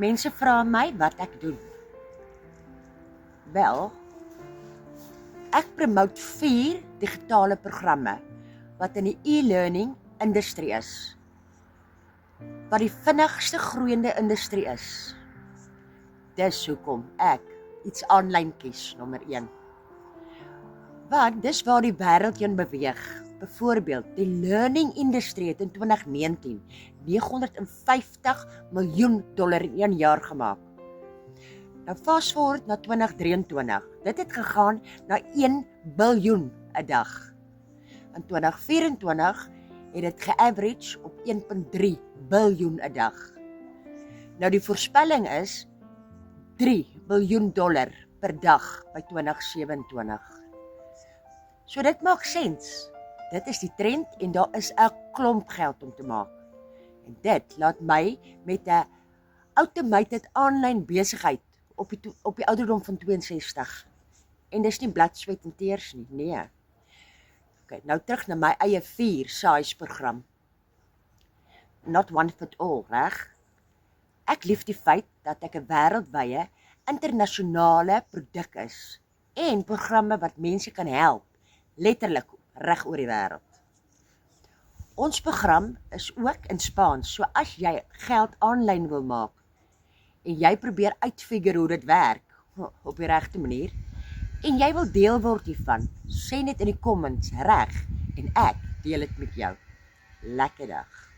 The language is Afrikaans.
Mense vra my wat ek doen. Wel, ek promote 4 digitale programme wat in die e-learning industrie is, wat die vinnigste groeiende industrie is. Dis hoekom ek iets aanlyn kies, nommer 1. Want dis waar die wêreld heen beweeg. Byvoorbeeld, die learning industrie het in 2019 $950 miljoen in 1 jaar gemaak. Nou fast forward na 2023. Dit het gegaan na 1 biljoen 'n dag. In 2024 het dit ge-average op 1.3 biljoen 'n dag. Nou die voorspelling is $3 biljoen per dag by 2027. So dit maak sens. Dit is die trend en daar is 'n klomp geld om te maak. En dit laat my met 'n automated aanlyn besigheid op die ouderdom van 62. En dis nie bloed, sweat en tears nie, nee. Okay, nou terug na my eie 4 size program. Not one fit all, reg? Ek lief die feit dat ek 'n wêreldwye internasionale produk is en programme wat mense kan help, letterlik reg oor die wêreld. Ons program is ook in Spaans, so as jy geld aanlyn wil maak en jy probeer uitfigure hoe dit werk op die regte manier en jy wil deel word hiervan, sê net in die comments reg en ek deel dit met jou. Lekker dag.